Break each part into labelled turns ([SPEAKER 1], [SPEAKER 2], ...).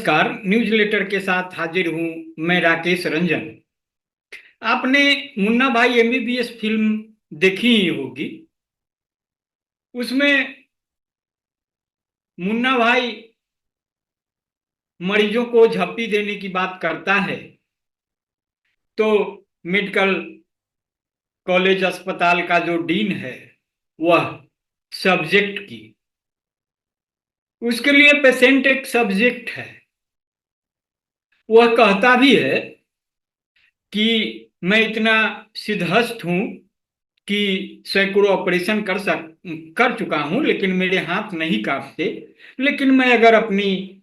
[SPEAKER 1] नमस्कार। News letter के साथ हाजिर हूं मैं, राकेश रंजन। आपने मुन्ना भाई एमबीबीएस फिल्म देखी ही होगी। उसमें मुन्ना भाई मरीजों को झप्पी देने की बात करता है, तो मेडिकल कॉलेज अस्पताल का जो डीन है वह सब्जेक्ट की, उसके लिए पेशेंट एक सब्जेक्ट है। वह कहता भी है कि मैं इतना सिद्धहस्त हूं कि सैकड़ों ऑपरेशन कर चुका हूं, लेकिन मेरे हाथ नहीं कांपते। लेकिन मैं अगर अपनी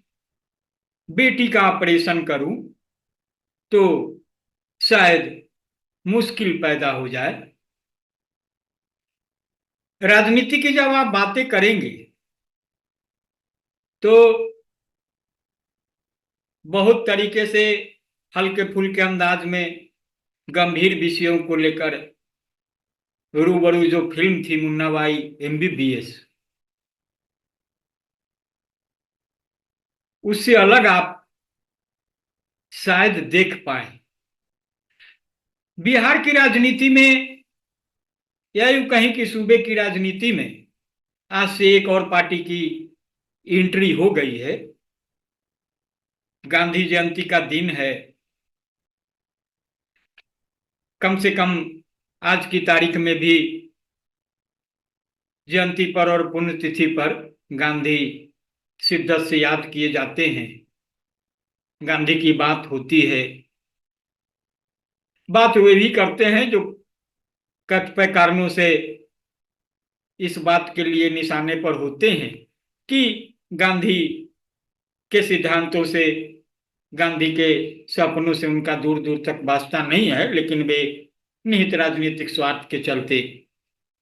[SPEAKER 1] बेटी का ऑपरेशन करूं तो शायद मुश्किल पैदा हो जाए। राजनीति की जब आप बातें करेंगे तो बहुत तरीके से हल्के फुल्के अंदाज में गंभीर विषयों को लेकर रूबरू जो फिल्म थी मुन्ना भाई एमबीबीएस, उससे अलग आप शायद देख पाए। बिहार की राजनीति में या यूं कहीं की सूबे की राजनीति में आज से एक और पार्टी की एंट्री हो गई है। गांधी जयंती का दिन है। कम से कम आज की तारीख में भी जयंती पर और पुण्यतिथि पर गांधी शिद्दत से याद किए जाते हैं। गांधी की बात होती है। बात वे भी करते हैं जो कतिपय कारणों से इस बात के लिए निशाने पर होते हैं कि गांधी के सिद्धांतों से, गांधी के सपनों से उनका दूर दूर तक वास्ता नहीं है, लेकिन वे निहित राजनीतिक स्वार्थ के चलते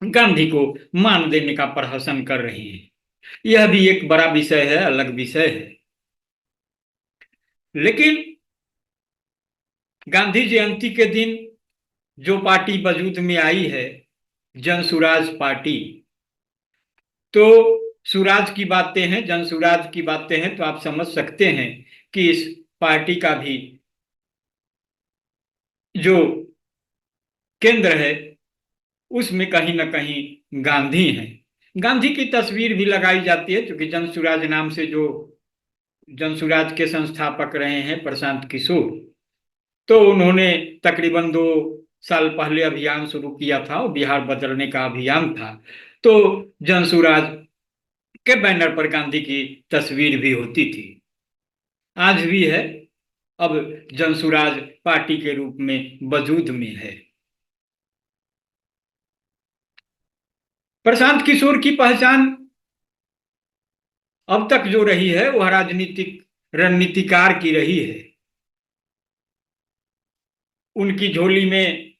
[SPEAKER 1] गांधी को मान देने का प्रहसन कर रहे हैं। यह भी एक बड़ा विषय है, अलग विषय है। लेकिन गांधी जयंती के दिन जो पार्टी वजूद में आई है, जन सुराज पार्टी, तो सुराज की बातें हैं, जन सुराज की बातें हैं, तो आप समझ सकते हैं कि इस पार्टी का भी जो केंद्र है उसमें कहीं ना कहीं गांधी हैं। गांधी की तस्वीर भी लगाई जाती है, क्योंकि जन सुराज नाम से जो जन सुराज के संस्थापक रहे हैं प्रशांत किशोर, तो उन्होंने तकरीबन 2 साल पहले अभियान शुरू किया था, और बिहार बदलने का अभियान था। तो जन सुराज के बैनर पर गांधी की तस्वीर भी होती थी, आज भी है। अब जन सुराज पार्टी के रूप में वजूद में है। प्रशांत किशोर की पहचान अब तक जो रही है वह राजनीतिक रणनीतिकार की रही है। उनकी झोली में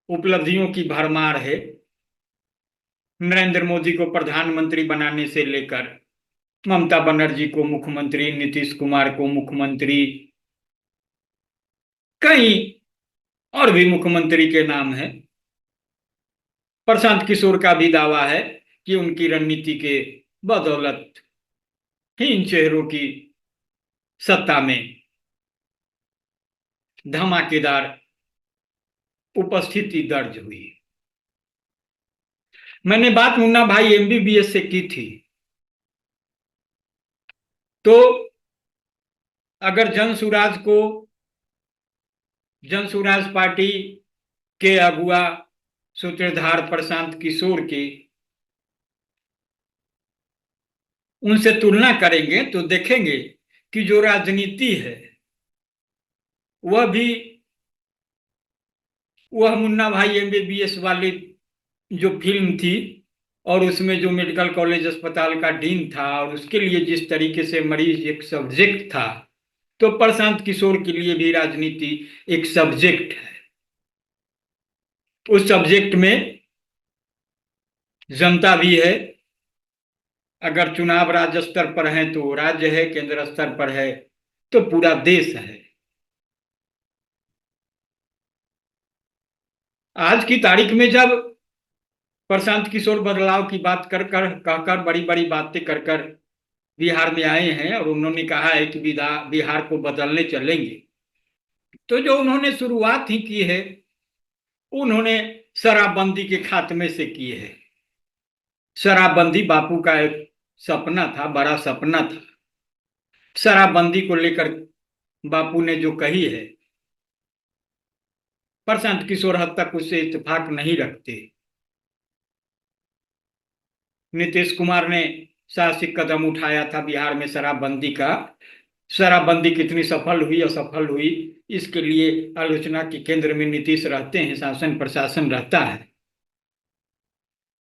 [SPEAKER 1] उपलब्धियों की भरमार है। नरेंद्र मोदी को प्रधानमंत्री बनाने से लेकर ममता बनर्जी को मुख्यमंत्री, नीतीश कुमार को मुख्यमंत्री, कई और भी मुख्यमंत्री के नाम है। प्रशांत किशोर का भी दावा है कि उनकी रणनीति के बदौलत ही इन चेहरों की सत्ता में धमाकेदार उपस्थिति दर्ज हुई। मैंने बात मुन्ना भाई एमबीबीएस से की थी। तो अगर जन सुराज पार्टी के अगुआ सूत्रधार प्रशांत किशोर की उनसे तुलना करेंगे तो देखेंगे कि जो राजनीति है वह मुन्ना भाई एमबीबीएस वाली जो फिल्म थी, और उसमें जो मेडिकल कॉलेज अस्पताल का डीन था और उसके लिए जिस तरीके से मरीज एक सब्जेक्ट था, तो प्रशांत किशोर के लिए भी राजनीति एक सब्जेक्ट है। उस सब्जेक्ट में जनता भी है। अगर चुनाव राज्य स्तर पर है तो राज्य है, केंद्र स्तर पर है तो पूरा देश है। आज की तारीख में जब प्रशांत किशोर बदलाव की बात कर कर कहकर, बड़ी बड़ी बातें कर कर बिहार में आए हैं और उन्होंने कहा है कि बिहार को बदलने चलेंगे। तो जो उन्होंने शुरुआत ही की है, उन्होंने शराबबंदी के खात्मे से की है। शराबबंदी बापू का एक सपना था, बड़ा सपना था। शराबबंदी को लेकर बापू ने जो कही है, प्रशांत किशोर हद तक उससे इत्तेफाक नहीं रखते। नीतीश कुमार ने साहसिक कदम उठाया था बिहार में शराबबंदी का। शराबबंदी कितनी सफल हुई असफल हुई, इसके लिए आलोचना के केंद्र में नीतीश रहते हैं, शासन प्रशासन रहता है।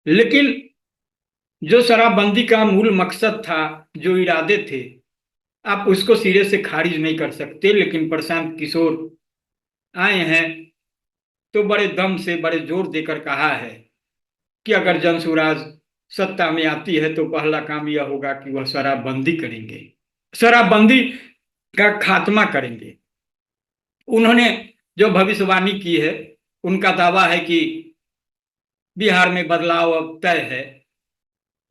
[SPEAKER 1] लेकिन जो शराबबंदी का मूल मकसद था, जो इरादे थे, आप उसको सिरे से खारिज नहीं कर सकते। लेकिन प्रशांत किशोर आए हैं तो बड़े दम से, बड़े जोर देकर कहा है कि अगर जनसुराज सत्ता में आती है तो पहला काम यह होगा कि वह शराबबंदी करेंगे, शराबबंदी का खात्मा करेंगे। उन्होंने जो भविष्यवाणी की है, उनका दावा है कि बिहार में बदलाव अब तय है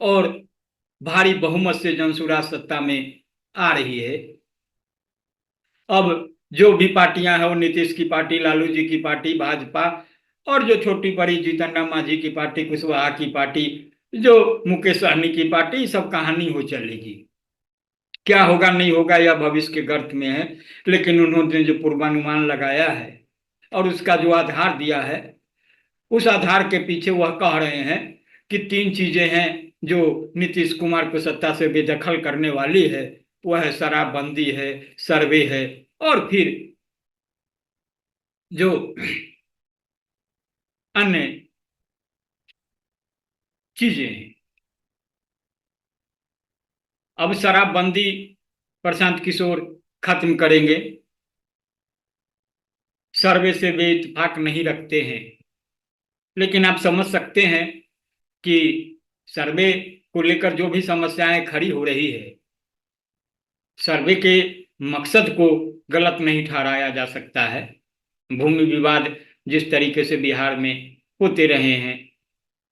[SPEAKER 1] और भारी बहुमत से जनसुराज सत्ता में आ रही है। अब जो भी पार्टियां हैं, वो नीतीश की पार्टी, लालू जी की पार्टी, भाजपा, और जो छोटी बड़ी जीतन राम मांझी की पार्टी, कुशवाहा की पार्टी, जो मुकेश सहनी की पार्टी, सब कहानी हो चलेगी। क्या होगा नहीं होगा यह भविष्य के गर्त में है। लेकिन उन्होंने जो पूर्वानुमान लगाया है और उसका जो आधार दिया है, उस आधार के पीछे वह कह रहे हैं कि तीन चीजें हैं जो नीतीश कुमार को सत्ता से बेदखल करने वाली है। वह है शराबबंदी है, सर्वे है, और फिर जो अन्य चीजें हैं। अब शराबबंदी प्रशांत किशोर खत्म करेंगे, सर्वे से वे इत्तेफाक नहीं रखते हैं। लेकिन आप समझ सकते हैं कि सर्वे को लेकर जो भी समस्याएं खड़ी हो रही है, सर्वे के मकसद को गलत नहीं ठहराया जा सकता है। भूमि विवाद जिस तरीके से बिहार में होते रहे हैं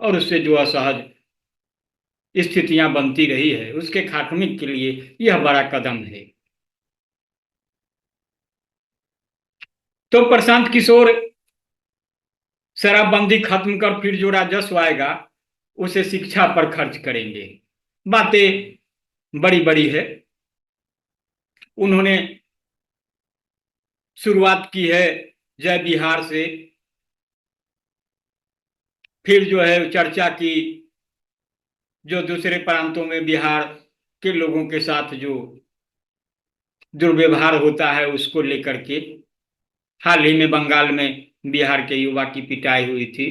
[SPEAKER 1] और उससे जो असहज स्थितियां बनती रही है, उसके खात्मे के लिए यह बड़ा कदम है। तो प्रशांत किशोर शराबबंदी खत्म कर फिर जो राजस्व आएगा उसे शिक्षा पर खर्च करेंगे। बातें बड़ी बड़ी है। उन्होंने शुरुआत की है जय बिहार से, फिर जो है चर्चा की जो दूसरे प्रांतों में बिहार के लोगों के साथ जो दुर्व्यवहार होता है उसको लेकर के। हाल ही में बंगाल में बिहार के युवा की पिटाई हुई थी,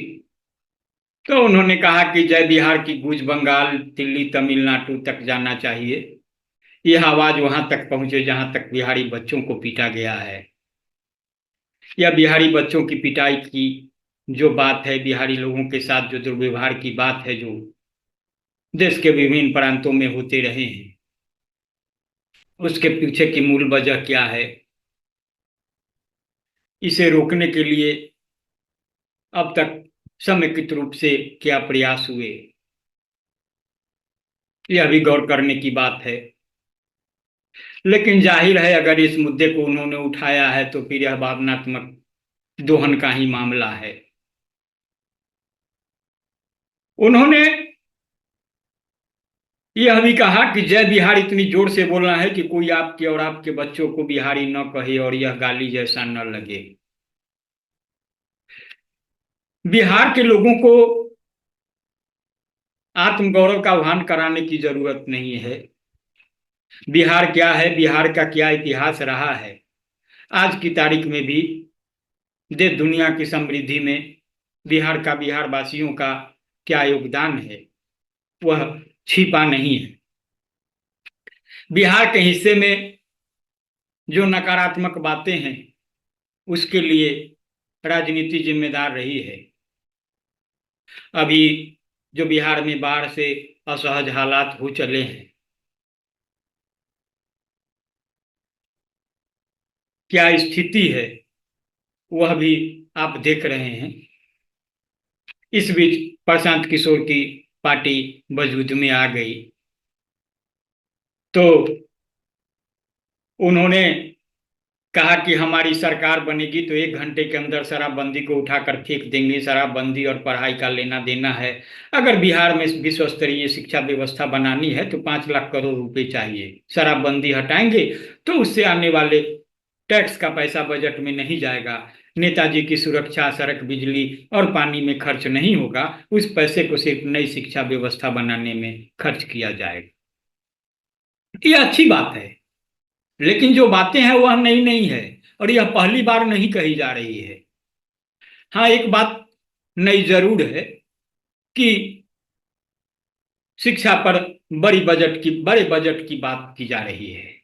[SPEAKER 1] तो उन्होंने कहा कि जय बिहार की गूंज बंगाल, दिल्ली, तमिलनाडु तक जाना चाहिए। यह आवाज वहां तक पहुंचे जहां तक बिहारी बच्चों को पीटा गया है। या बिहारी बच्चों की पिटाई की जो बात है, बिहारी लोगों के साथ जो दुर्व्यवहार की बात है, जो देश के विभिन्न प्रांतों में होते रहे हैं, उसके पीछे की मूल वजह क्या है, इसे रोकने के लिए अब तक समेकित रूप से क्या प्रयास हुए, यह भी गौर करने की बात है। लेकिन जाहिर है अगर इस मुद्दे को उन्होंने उठाया है तो फिर यह भावनात्मक दोहन का ही मामला है। उन्होंने यह भी कहा कि जय बिहार इतनी जोर से बोलना है कि कोई आपके और आपके बच्चों को बिहारी न कहे और यह गाली जैसा न लगे। बिहार के लोगों को आत्मगौरव का आह्वान कराने की जरूरत नहीं है। बिहार क्या है, बिहार का क्या इतिहास रहा है, आज की तारीख में भी देश दुनिया की समृद्धि में बिहार का, बिहार वासियों का क्या योगदान है, वह छिपा नहीं है। बिहार के हिस्से में जो नकारात्मक बातें हैं उसके लिए राजनीति जिम्मेदार रही है। अभी जो बिहार में बाढ़ से असहज हालात हो चले हैं, क्या स्थिति है, वह भी आप देख रहे हैं। इस बीच प्रशांत किशोर की पार्टी वजूद में आ गई। तो उन्होंने कहा कि हमारी सरकार बनेगी तो 1 घंटे के अंदर शराबबंदी को उठाकर फेंक देंगे, शराबबंदी और पढ़ाई का लेना देना है। अगर बिहार में विश्व स्तरीय शिक्षा व्यवस्था बनानी है तो 5 लाख करोड़ रुपए चाहिए। शराबबंदी हटाएंगे तो उससे आने वाले टैक्स का पैसा बजट में नहीं जाएगा, नेताजी की सुरक्षा, सड़क, बिजली और पानी में खर्च नहीं होगा, उस पैसे को सिर्फ नई शिक्षा व्यवस्था बनाने में खर्च किया जाएगा। ये अच्छी बात है, लेकिन जो बातें हैं वह नई नहीं है और यह पहली बार नहीं कही जा रही है। हाँ, एक बात नई जरूर है कि शिक्षा पर बड़े बजट की बात की जा रही है।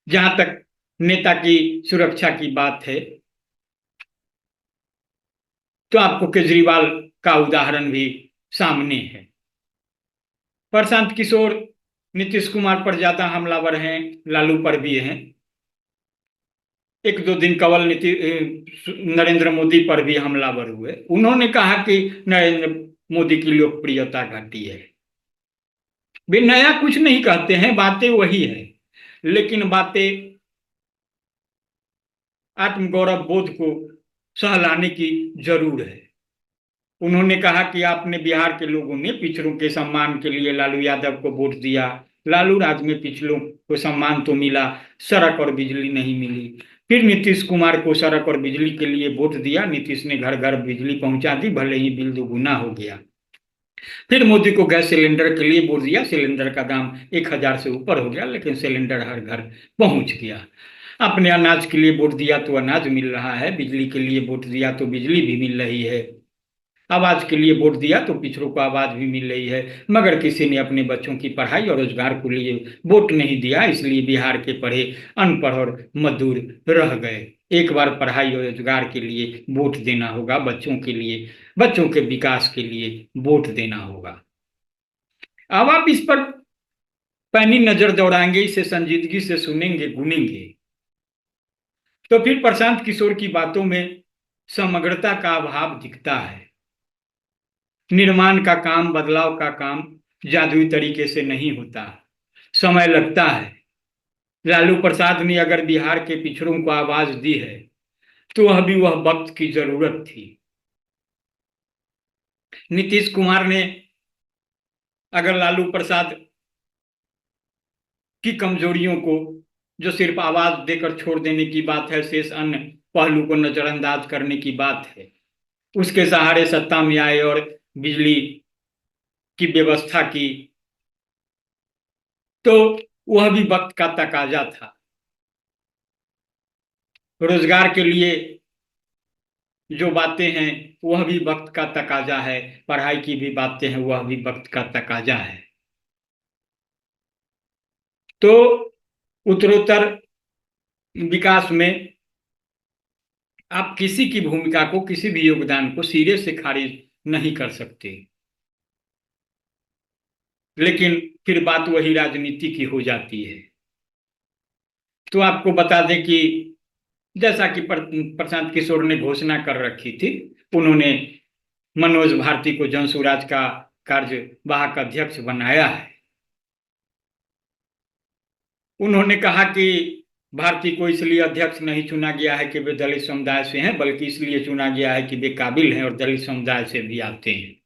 [SPEAKER 1] जहां तक नेता की सुरक्षा की बात है तो आपको केजरीवाल का उदाहरण भी सामने है। प्रशांत किशोर नीतीश कुमार पर ज्यादा हमलावर हैं, लालू पर भी हैं। 1-2 दिन कवल नरेंद्र मोदी पर भी हमलावर हुए। उन्होंने कहा कि नरेंद्र मोदी की लोकप्रियता घटी है। वे नया कुछ नहीं कहते हैं, बातें वही है, लेकिन बातें आत्मगौरव बोध को सहलाने की जरूर है। उन्होंने कहा कि आपने बिहार के लोगों ने पिछड़ों के सम्मान के लिए लालू यादव को वोट दिया। लालू राज में पिछड़ों को सम्मान तो मिला, सड़क और बिजली नहीं मिली। फिर नीतीश कुमार को सड़क और बिजली के लिए वोट दिया, नीतीश ने घर घर बिजली पहुंचा दी, भले ही बिल दोगुना हो गया। फिर मोदी को गैस सिलेंडर के लिए वोट दिया, सिलेंडर का दाम 1,000 से ऊपर हो गया, लेकिन सिलेंडर हर घर पहुंच गया। आपने अनाज के लिए वोट दिया तो अनाज मिल रहा है, बिजली के लिए वोट दिया तो बिजली भी मिल रही है, आवाज के लिए वोट दिया तो पिछड़ों को आवाज भी मिल रही है। मगर किसी ने अपने बच्चों की पढ़ाई और रोजगार के लिए वोट नहीं दिया, इसलिए बिहार के पढ़े अनपढ़ और मजदूर रह गए। एक बार पढ़ाई और रोजगार के लिए वोट देना होगा, बच्चों के लिए, बच्चों के विकास के लिए वोट देना होगा। अब आप इस पर पैनी नजर दौड़ाएंगे, इसे संजीदगी से सुनेंगे, गुनेंगे, तो फिर प्रशांत किशोर की बातों में समग्रता का अभाव दिखता है। निर्माण का काम, बदलाव का काम जादुई तरीके से नहीं होता, समय लगता है। लालू प्रसाद ने अगर बिहार के पिछड़ों को आवाज दी है तो अभी वह वक्त की जरूरत थी। नीतीश कुमार ने अगर लालू प्रसाद की कमजोरियों को, जो सिर्फ आवाज देकर छोड़ देने की बात है, शेष अन्य पहलू को नजरअंदाज करने की बात है, उसके सहारे सत्ता में आए और बिजली की व्यवस्था की, तो वह भी वक्त का तकाजा था। रोजगार के लिए जो बातें हैं वह भी वक्त का तकाजा है, पढ़ाई की भी बातें हैं वह भी वक्त का तकाजा है। तो उत्तरोत्तर विकास में आप किसी की भूमिका को, किसी भी योगदान को सिरे से खारिज नहीं कर सकते, लेकिन फिर बात वही राजनीति की हो जाती है। तो आपको बता दें कि जैसा कि प्रशांत किशोर ने घोषणा कर रखी थी, उन्होंने मनोज भारती को जनसुराज का कार्यवाहक अध्यक्ष बनाया है। उन्होंने कहा कि भारती को इसलिए अध्यक्ष नहीं चुना गया है कि वे दलित समुदाय से हैं, बल्कि इसलिए चुना गया है कि वे काबिल हैं और दलित समुदाय से भी आते हैं।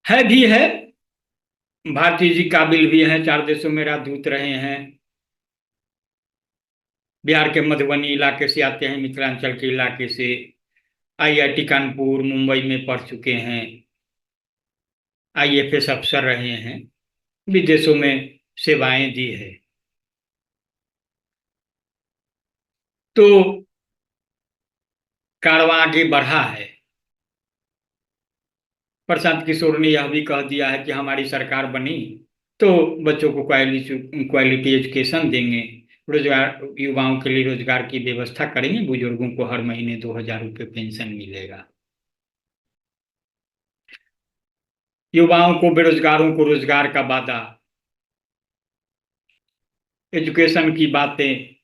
[SPEAKER 1] है भी है, भारती जी काबिल भी हैं, 4 देशों में राजदूत रहे हैं, बिहार के मधुबनी इलाके से आते हैं, मिथिलांचल के इलाके से, आईआईटी कानपुर, मुंबई में पढ़ चुके हैं, आईएफएस अफसर रहे हैं, विदेशों में सेवाएं दी है। तो कारवां आगे बढ़ा है। प्रशांत किशोर ने यह भी कह दिया है कि हमारी सरकार बनी तो बच्चों को क्वालिटी एजुकेशन देंगे, रोजगार, युवाओं के लिए रोजगार की व्यवस्था करेंगे, बुजुर्गों को हर महीने 2,000 रुपये पेंशन मिलेगा, युवाओं को, बेरोजगारों को रोजगार का वादा, एजुकेशन की बातें,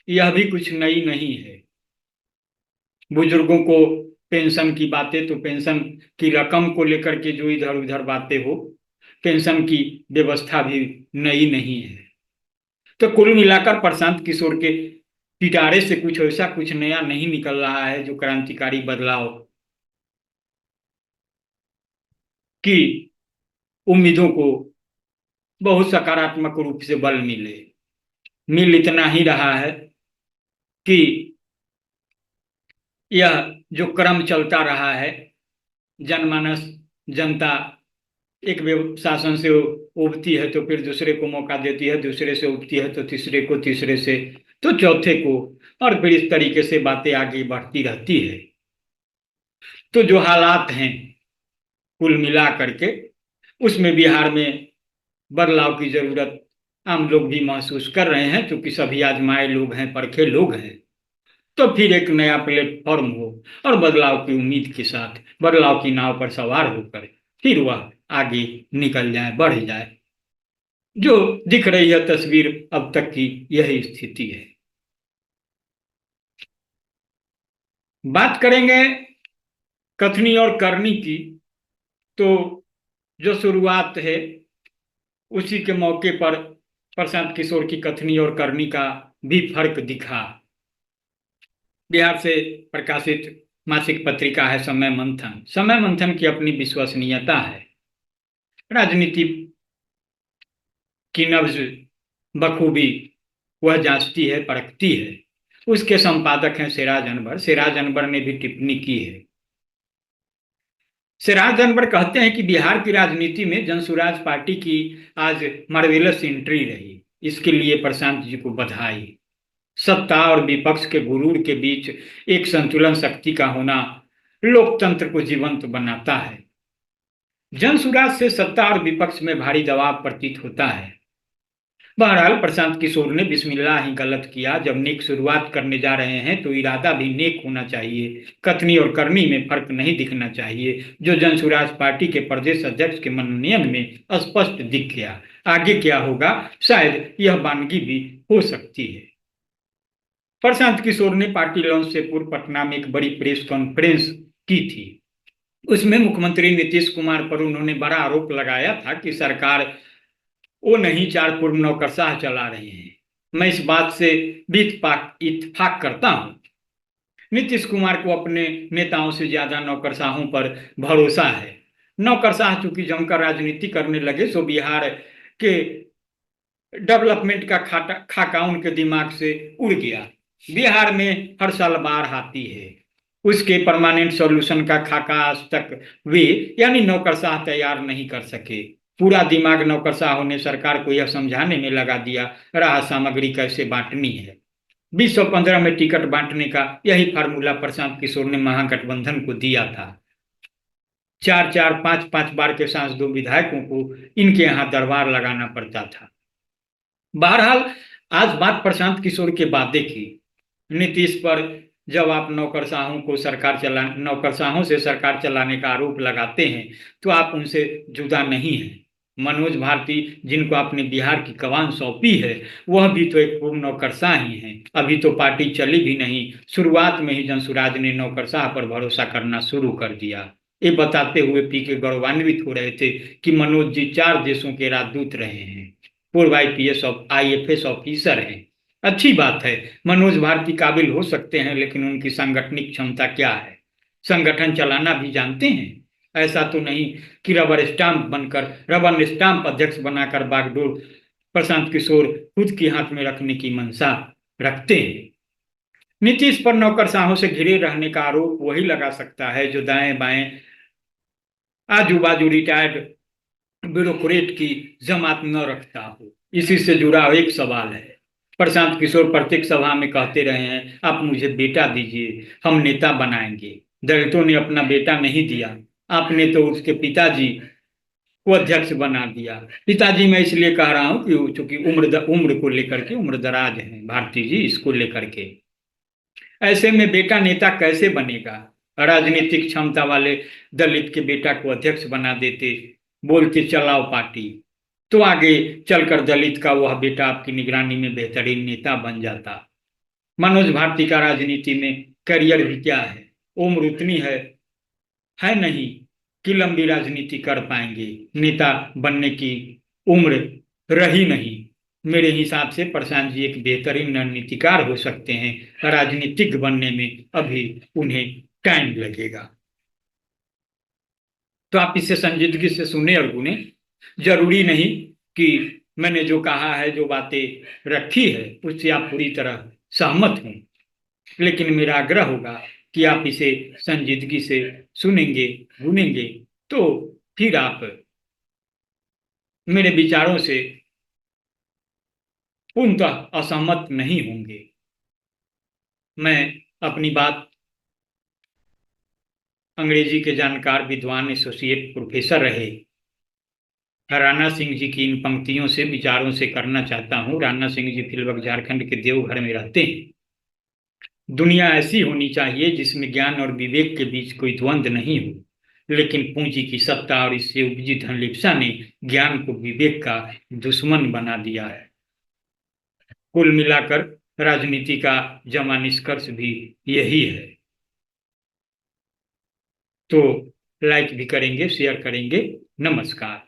[SPEAKER 1] यह भी कुछ नई नहीं है। बुजुर्गों को पेंशन की बातें, तो पेंशन की रकम को लेकर के जो इधर उधर बातें हो, पेंशन की व्यवस्था भी नई नहीं है। तो कुल मिलाकर प्रशांत किशोर के पिटारे से कुछ ऐसा कुछ नया नहीं निकल रहा है जो क्रांतिकारी बदलाव की उम्मीदों को बहुत सकारात्मक रूप से बल मिले। मिल इतना ही रहा है कि यह जो क्रम चलता रहा है, जनमानस, जनता एक शासन से उबती है तो फिर दूसरे को मौका देती है, दूसरे से उबती है तो तीसरे को, तीसरे से तो चौथे को, और फिर इस तरीके से बातें आगे बढ़ती रहती है। तो जो हालात हैं कुल मिला करके, उसमें बिहार में बदलाव की जरूरत आम लोग भी महसूस कर रहे हैं, क्योंकि सभी आजमाए लोग हैं, परखे लोग हैं। तो फिर एक नया प्लेटफॉर्म हो और बदलाव की उम्मीद के साथ बदलाव की नाव पर सवार होकर फिर वह आगे निकल जाए, बढ़ जाए। जो दिख रही है तस्वीर अब तक की, यही स्थिति है। बात करेंगे कथनी और करनी की, तो जो शुरुआत है उसी के मौके पर प्रशांत किशोर की कथनी और करनी का भी फर्क दिखा। बिहार से प्रकाशित मासिक पत्रिका है समय मंथन। समय मंथन की अपनी विश्वसनीयता है, राजनीति की नब्ज बखूबी वह जांचती है, परखती है। उसके संपादक हैं सिराज अनवर। सिराज अनवर ने भी टिप्पणी की है। सिराज अनवर कहते हैं कि बिहार की राजनीति में जनसुराज पार्टी की आज मार्वेलस एंट्री रही, इसके लिए प्रशांत जी को बधाई। सत्ता और विपक्ष के गुरूर के बीच एक संतुलन शक्ति का होना लोकतंत्र को जीवंत बनाता है। जनसुराज से सत्ता और विपक्ष में भारी दबाव प्रतीत होता है। बहरहाल प्रशांत किशोर ने बिस्मिल्लाह ही गलत किया। जब नेक शुरुआत करने जा रहे हैं तो इरादा भी नेक होना चाहिए। कथनी और करनी में फर्क नहीं दिखना चाहिए, जो जनसुराज पार्टी के प्रदेश अध्यक्ष के मनोनयन में स्पष्ट दिख गया। आगे क्या होगा, शायद यह वानगी भी हो सकती है। प्रशांत किशोर ने पार्टी लॉन्च से पूर्व पटना में एक बड़ी प्रेस कॉन्फ्रेंस की थी। उसमें मुख्यमंत्री नीतीश कुमार पर उन्होंने बड़ा आरोप लगाया था कि सरकार वो नहीं, चार पूर्व नौकरशाह चला रहे हैं। मैं इस बात से भी इत्तेफाक करता हूं। नीतीश कुमार को अपने नेताओं से ज्यादा नौकरशाहों पर भरोसा है। नौकरशाह चूंकि जमकर राजनीति करने लगे, सो बिहार के डेवलपमेंट का खाका उनके दिमाग से उड़ गया। बिहार में हर साल बाढ़ आती है, उसके परमानेंट सॉल्यूशन का खाका आज तक वे यानी नौकरशाह तैयार नहीं कर सके। पूरा दिमाग नौकरशाहों ने सरकार को यह समझाने में लगा दिया राहत सामग्री कैसे बांटनी है। 2015 में टिकट बांटने का यही फार्मूला प्रशांत किशोर ने महागठबंधन को दिया था। 4-4, 5-5 बार के सांसदों विधायकों को इनके यहाँ दरबार लगाना पड़ता था। बहरहाल आज बात प्रशांत किशोर के वादे की। नीतीश पर जब आप नौकरशाहों से सरकार चलाने का आरोप लगाते हैं, तो आप उनसे जुदा नहीं हैं। मनोज भारती, जिनको आपने बिहार की कमान सौंपी है, वह भी तो एक पूर्व नौकरशाह ही हैं। अभी तो पार्टी चली भी नहीं, शुरुआत में ही जनसुराज ने नौकरशाह पर भरोसा करना शुरू कर दिया। ये बताते हुए पीके गौरवान्वित हो रहे थे कि मनोज जी 4 देशों के राजदूत रहे हैं, पूर्व IPS ऑफिसर हैं। अच्छी बात है, मनोज भारती काबिल हो सकते हैं, लेकिन उनकी सांगठनिक क्षमता क्या है? संगठन चलाना भी जानते हैं? ऐसा तो नहीं कि रबर स्टाम्प अध्यक्ष बनाकर बागडोर प्रशांत किशोर खुद के हाथ में रखने की मंशा रखते हैं। नीतीश पर नौकरशाहों से घिरे रहने का आरोप वही लगा सकता है जो दाएं बाएं आजू बाजू रिटायर्ड ब्यूरोक्रेट की जमात न रखता हो। इसी से जुड़ा एक सवाल है। प्रशांत किशोर प्रत्येक सभा में कहते रहे हैं, आप मुझे बेटा दीजिए, हम नेता बनाएंगे। दलितों ने अपना बेटा नहीं दिया, आपने तो उसके पिताजी को अध्यक्ष बना दिया। पिताजी मैं इसलिए कह रहा हूं कि चूंकि उम्र को लेकर के उम्र दराज है भारती जी, इसको लेकर के। ऐसे में बेटा नेता कैसे बनेगा? राजनीतिक क्षमता वाले दलित के बेटा को अध्यक्ष बना देते, बोल के चलाओ पार्टी, तो आगे चलकर दलित का वह बेटा आपकी निगरानी में बेहतरीन नेता बन जाता। मनोज भारती का राजनीति में करियर भी क्या है? उम्र उतनी है नहीं कि लंबी राजनीति कर पाएंगे। नेता बनने की उम्र रही नहीं। मेरे हिसाब से प्रशांत जी एक बेहतरीन रणनीतिकार हो सकते हैं, राजनीतिक बनने में अभी उन्हें टाइम लगेगा। तो आप इसे संजीदगी से सुने और गुने। जरूरी नहीं कि मैंने जो कहा है, जो बातें रखी है, उससे आप पूरी तरह सहमत हों, लेकिन मेरा आग्रह होगा कि आप इसे संजीदगी से सुनेंगे, सुनेंगे, तो फिर आप मेरे विचारों से पूर्णतः असहमत नहीं होंगे। मैं अपनी बात अंग्रेजी के जानकार विद्वान एसोसिएट प्रोफेसर रहे राणा सिंह जी की इन पंक्तियों से, विचारों से करना चाहता हूँ। राणा सिंह जी फिलवक झारखंड के देवघर में रहते हैं। दुनिया ऐसी होनी चाहिए जिसमें ज्ञान और विवेक के बीच कोई द्वंद्व नहीं हो, लेकिन पूंजी की सत्ता और इससे उपजी धनलिप्सा ने ज्ञान को विवेक का दुश्मन बना दिया है। कुल मिलाकर राजनीति का जमा निष्कर्ष भी यही है। तो लाइक भी करेंगे, शेयर करेंगे। नमस्कार।